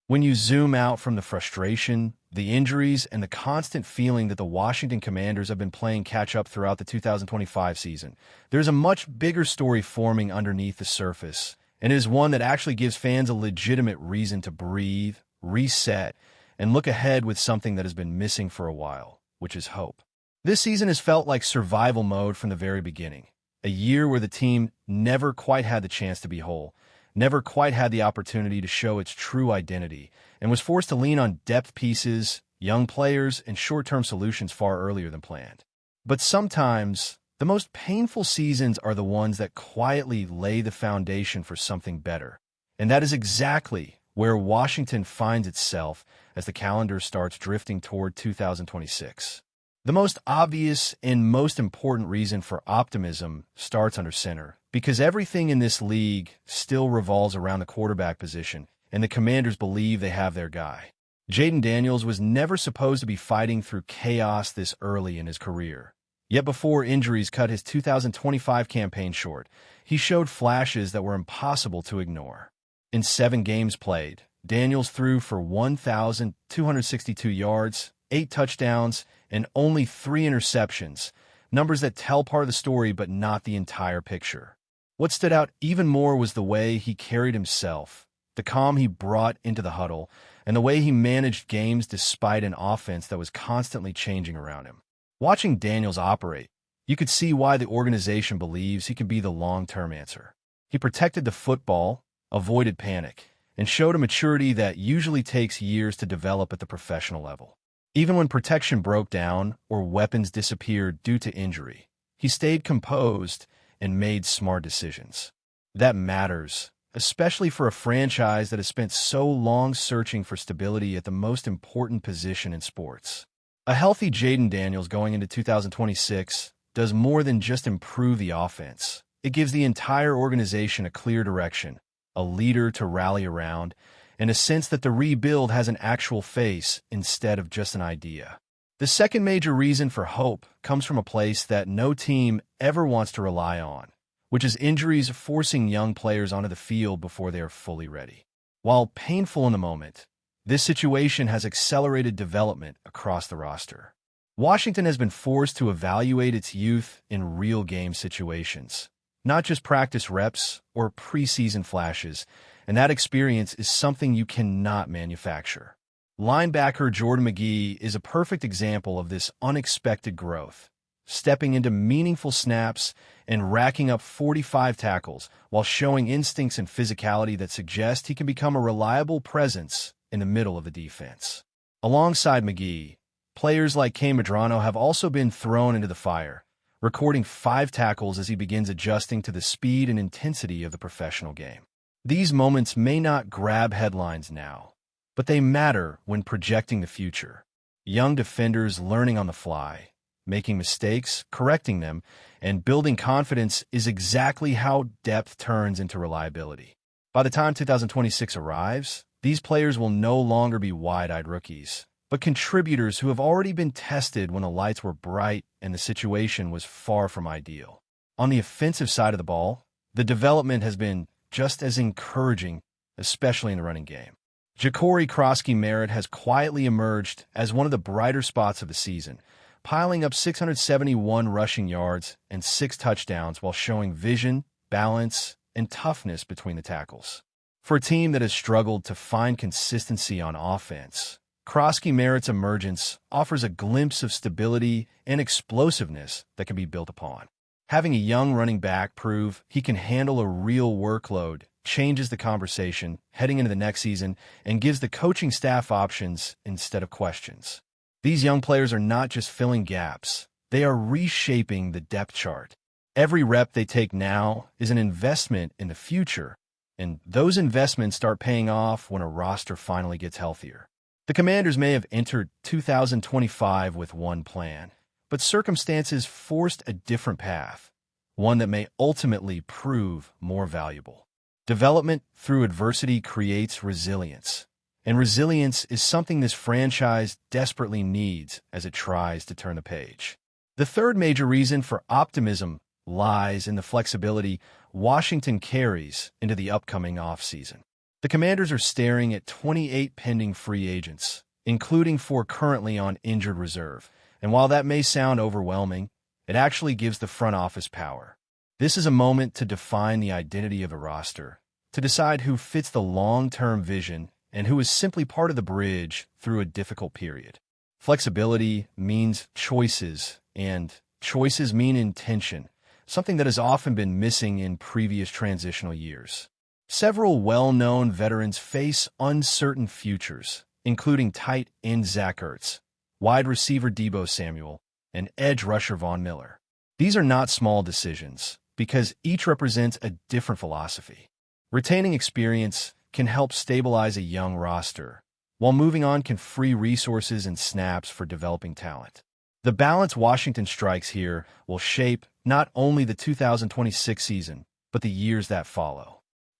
When you zoom out from the frustration, the injuries, and the constant feeling that the Washington Commanders have been playing catch-up throughout the 2025 season, there's a much bigger story forming underneath the surface, and it is one that actually gives fans a legitimate reason to breathe, reset, and look ahead with something that has been missing for a while, which is hope. This season has felt like survival mode from the very beginning, a year where the team never quite had the chance to be whole, never quite had the opportunity to show its true identity, and was forced to lean on depth pieces, young players, and short-term solutions far earlier than planned. But sometimes, the most painful seasons are the ones that quietly lay the foundation for something better. And that is exactly where Washington finds itself as the calendar starts drifting toward 2026. The most obvious and most important reason for optimism starts under center, because everything in this league still revolves around the quarterback position, and the Commanders believe they have their guy. Jayden Daniels was never supposed to be fighting through chaos this early in his career. Yet before injuries cut his 2025 campaign short, he showed flashes that were impossible to ignore. In 7 games played, Daniels threw for 1,262 yards, 8 touchdowns, and only 3 interceptions, numbers that tell part of the story but not the entire picture. What stood out even more was the way he carried himself, the calm he brought into the huddle, and the way he managed games despite an offense that was constantly changing around him. Watching Daniels operate, you could see why the organization believes he could be the long-term answer. He protected the football, avoided panic, and showed a maturity that usually takes years to develop at the professional level. Even when protection broke down or weapons disappeared due to injury, he stayed composed and made smart decisions. That matters, especially for a franchise that has spent so long searching for stability at the most important position in sports. A healthy Jayden Daniels going into 2026 does more than just improve the offense. It gives the entire organization a clear direction, a leader to rally around, and a sense that the rebuild has an actual face instead of just an idea. The second major reason for hope comes from a place that no team ever wants to rely on, which is injuries forcing young players onto the field before they are fully ready. While painful in the moment, this situation has accelerated development across the roster. Washington has been forced to evaluate its youth in real game situations, not just practice reps or preseason flashes, and that experience is something you cannot manufacture. Linebacker Jordan McGee is a perfect example of this unexpected growth, stepping into meaningful snaps and racking up 45 tackles while showing instincts and physicality that suggest he can become a reliable presence in the middle of the defense. Alongside McGee, players like K. Medrano have also been thrown into the fire, recording 5 tackles as he begins adjusting to the speed and intensity of the professional game. These moments may not grab headlines now, but they matter when projecting the future. Young defenders learning on the fly, making mistakes, correcting them, and building confidence is exactly how depth turns into reliability. By the time 2026 arrives, these players will no longer be wide-eyed rookies, but contributors who have already been tested when the lights were bright and the situation was far from ideal. On the offensive side of the ball, the development has been just as encouraging, especially in the running game. Ja'Cory Krosky-Merritt has quietly emerged as one of the brighter spots of the season, piling up 671 rushing yards and 6 touchdowns while showing vision, balance, and toughness between the tackles. For a team that has struggled to find consistency on offense, Krosky-Merritt's emergence offers a glimpse of stability and explosiveness that can be built upon. Having a young running back prove he can handle a real workload changes the conversation heading into the next season and gives the coaching staff options instead of questions. These young players are not just filling gaps, they are reshaping the depth chart. Every rep they take now is an investment in the future, and those investments start paying off when a roster finally gets healthier. The Commanders may have entered 2025 with one plan, but circumstances forced a different path, one that may ultimately prove more valuable. Development through adversity creates resilience, and resilience is something this franchise desperately needs as it tries to turn the page. The third major reason for optimism lies in the flexibility Washington carries into the upcoming offseason. The The Commanders are staring at 28 pending free agents, including 4 currently on injured reserve. And while that may sound overwhelming, it actually gives the front office power. This is a moment to define the identity of a roster, to decide who fits the long-term vision and who is simply part of the bridge through a difficult period. Flexibility means choices, and choices mean intention, something that has often been missing in previous transitional years. Several well-known veterans face uncertain futures, including tight end Zach Ertz, wide receiver Deebo Samuel, and edge rusher Von Miller. These are not small decisions, because each represents a different philosophy. Retaining experience can help stabilize a young roster, while moving on can free resources and snaps for developing talent. The balance Washington strikes here will shape not only the 2026 season, but the years that follow.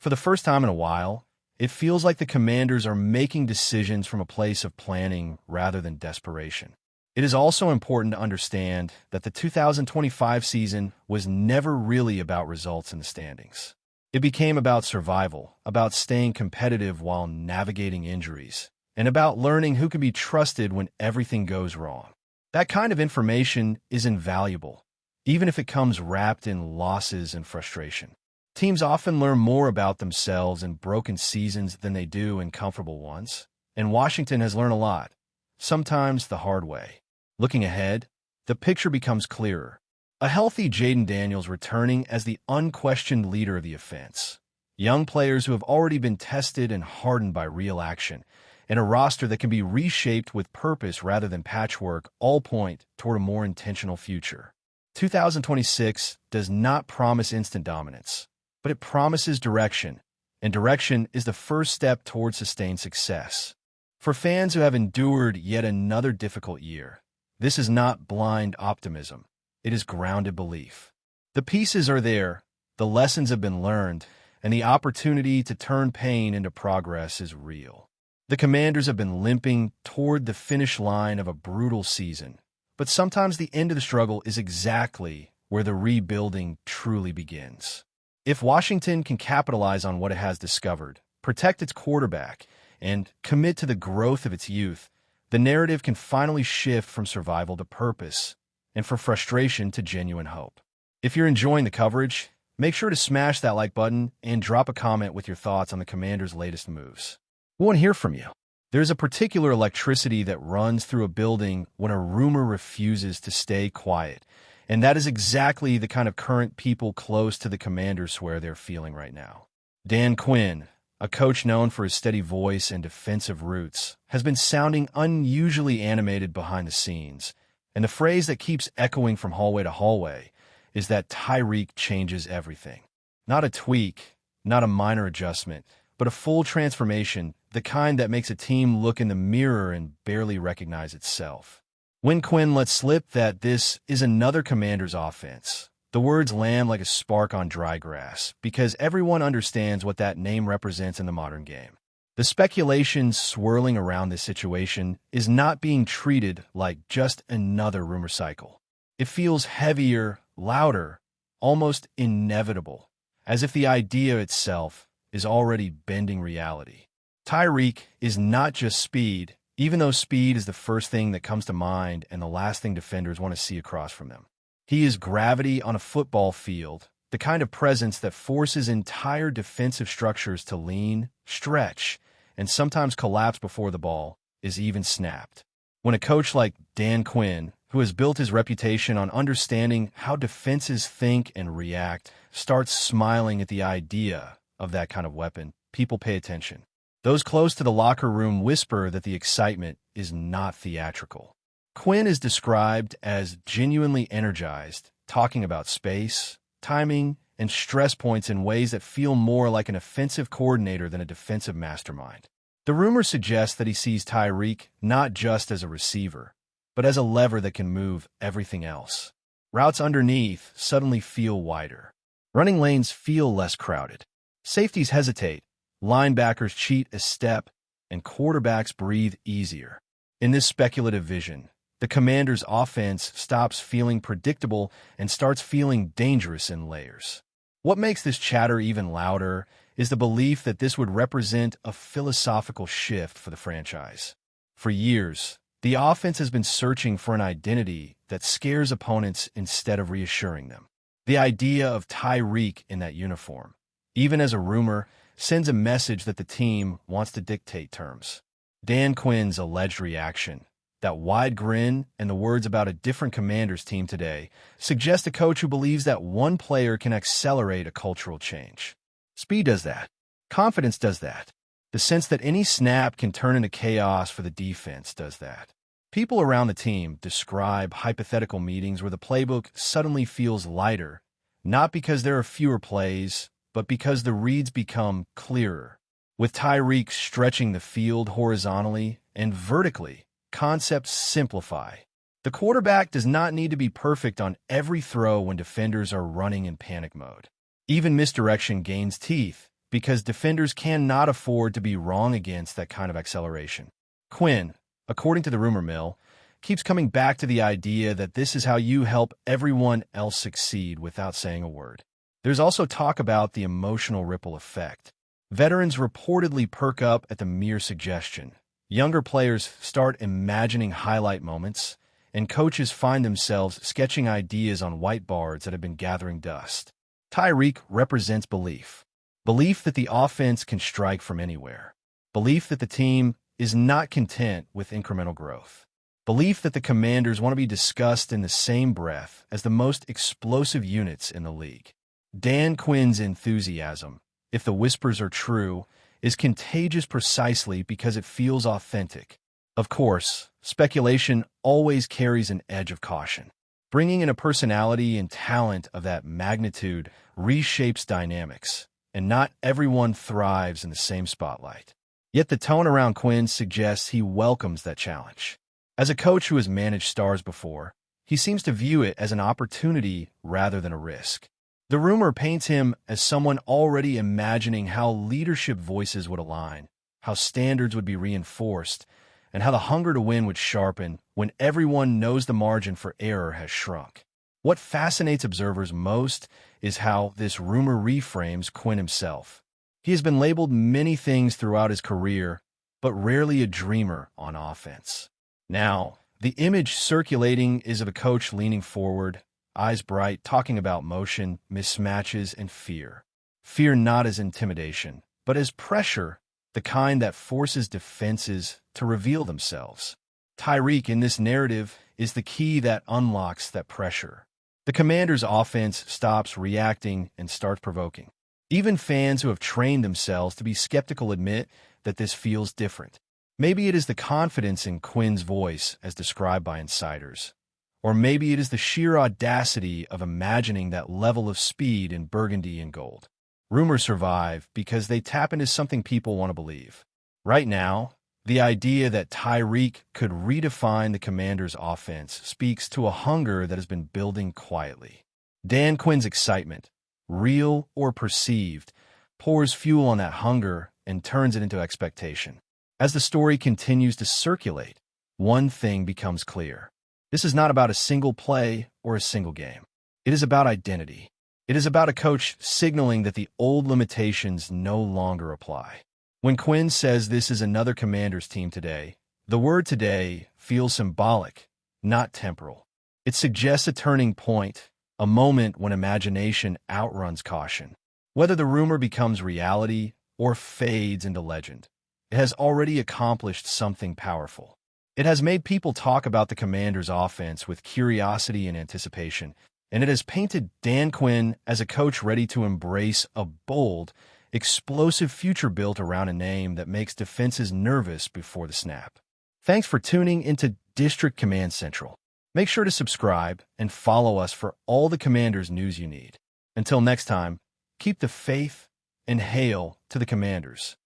For the first time in a while, it feels like the Commanders are making decisions from a place of planning rather than desperation. It is also important to understand that the 2025 season was never really about results in the standings. It became about survival, about staying competitive while navigating injuries, and about learning who can be trusted when everything goes wrong. That kind of information is invaluable, even if it comes wrapped in losses and frustration. Teams often learn more about themselves in broken seasons than they do in comfortable ones, and Washington has learned a lot, sometimes the hard way. Looking ahead, the picture becomes clearer. A healthy Jayden Daniels returning as the unquestioned leader of the offense. Young players who have already been tested and hardened by real action, and a roster that can be reshaped with purpose rather than patchwork all point toward a more intentional future. 2026 does not promise instant dominance, but it promises direction, and direction is the first step toward sustained success. For fans who have endured yet another difficult year, this is not blind optimism. It is grounded belief. The pieces are there, the lessons have been learned, and the opportunity to turn pain into progress is real. The Commanders have been limping toward the finish line of a brutal season, but sometimes the end of the struggle is exactly where the rebuilding truly begins. If Washington can capitalize on what it has discovered, protect its quarterback, and commit to the growth of its youth, the narrative can finally shift from survival to purpose, and from frustration to genuine hope. If you're enjoying the coverage, make sure to smash that like button and drop a comment with your thoughts on the Commanders' latest moves. We want to hear from you. There's a particular electricity that runs through a building when a rumor refuses to stay quiet, and that is exactly the kind of current people close to the Commanders swear they're feeling right now. Dan Quinn, a coach known for his steady voice and defensive roots, has been sounding unusually animated behind the scenes, and the phrase that keeps echoing from hallway to hallway is that Tyreek changes everything. Not a tweak, not a minor adjustment, but a full transformation, the kind that makes a team look in the mirror and barely recognize itself. When Quinn lets slip that this is another Commanders offense, the words land like a spark on dry grass, because everyone understands what that name represents in the modern game. The speculation swirling around this situation is not being treated like just another rumor cycle. It feels heavier, louder, almost inevitable, as if the idea itself is already bending reality. Tyreek is not just speed, even though speed is the first thing that comes to mind and the last thing defenders want to see across from them. He is gravity on a football field, the kind of presence that forces entire defensive structures to lean, stretch, and sometimes collapse before the ball is even snapped. When a coach like Dan Quinn, who has built his reputation on understanding how defenses think and react, starts smiling at the idea of that kind of weapon, people pay attention. Those close to the locker room whisper that the excitement is not theatrical. Quinn is described as genuinely energized, talking about space, timing, and stress points in ways that feel more like an offensive coordinator than a defensive mastermind. The rumor suggests that he sees Tyreek not just as a receiver, but as a lever that can move everything else. Routes underneath suddenly feel wider. Running lanes feel less crowded. Safeties hesitate, linebackers cheat a step, and quarterbacks breathe easier. In this speculative vision, the Commanders' offense stops feeling predictable and starts feeling dangerous in layers. What makes this chatter even louder is the belief that this would represent a philosophical shift for the franchise. For years, the offense has been searching for an identity that scares opponents instead of reassuring them. The idea of Tyreek in that uniform, even as a rumor, sends a message that the team wants to dictate terms. Dan Quinn's alleged reaction, that wide grin, and the words about a different Commanders team today suggest a coach who believes that one player can accelerate a cultural change. Speed does that. Confidence does that. The sense that any snap can turn into chaos for the defense does that. People around the team describe hypothetical meetings where the playbook suddenly feels lighter, not because there are fewer plays, but because the reads become clearer. With Tyreek stretching the field horizontally and vertically, concepts simplify. The quarterback does not need to be perfect on every throw when defenders are running in panic mode. Even misdirection gains teeth because defenders cannot afford to be wrong against that kind of acceleration. Quinn, according to the rumor mill, keeps coming back to the idea that this is how you help everyone else succeed without saying a word. There's also talk about the emotional ripple effect. Veterans reportedly perk up at the mere suggestion. Younger players start imagining highlight moments, and coaches find themselves sketching ideas on whiteboards that have been gathering dust. Tyreek represents belief. Belief that the offense can strike from anywhere. Belief that the team is not content with incremental growth. Belief that the Commanders want to be discussed in the same breath as the most explosive units in the league. Dan Quinn's enthusiasm, if the whispers are true, is contagious precisely because it feels authentic. Of course, speculation always carries an edge of caution. Bringing in a personality and talent of that magnitude reshapes dynamics, and not everyone thrives in the same spotlight. Yet the tone around Quinn suggests he welcomes that challenge. As a coach who has managed stars before, he seems to view it as an opportunity rather than a risk. The rumor paints him as someone already imagining how leadership voices would align, how standards would be reinforced, and how the hunger to win would sharpen when everyone knows the margin for error has shrunk. What fascinates observers most is how this rumor reframes Quinn himself. He has been labeled many things throughout his career, but rarely a dreamer on offense. Now, the image circulating is of a coach leaning forward, eyes bright, talking about motion, mismatches, and fear. Fear not as intimidation, but as pressure, the kind that forces defenses to reveal themselves. Tyreek in this narrative is the key that unlocks that pressure. The Commanders' offense stops reacting and starts provoking. Even fans who have trained themselves to be skeptical admit that this feels different. Maybe it is the confidence in Quinn's voice as described by insiders. Or maybe it is the sheer audacity of imagining that level of speed in burgundy and gold. Rumors survive because they tap into something people want to believe. Right now, the idea that Tyreek could redefine the Commanders' offense speaks to a hunger that has been building quietly. Dan Quinn's excitement, real or perceived, pours fuel on that hunger and turns it into expectation. As the story continues to circulate, one thing becomes clear. This is not about a single play or a single game. It is about identity. It is about a coach signaling that the old limitations no longer apply. When Quinn says this is another Commanders team today, the word today feels symbolic, not temporal. It suggests a turning point, a moment when imagination outruns caution. Whether the rumor becomes reality or fades into legend, it has already accomplished something powerful. It has made people talk about the Commanders' offense with curiosity and anticipation, and it has painted Dan Quinn as a coach ready to embrace a bold, explosive future built around a name that makes defenses nervous before the snap. Thanks for tuning into District Command Central. Make sure to subscribe and follow us for all the Commanders news you need. Until next time, keep the faith and hail to the Commanders.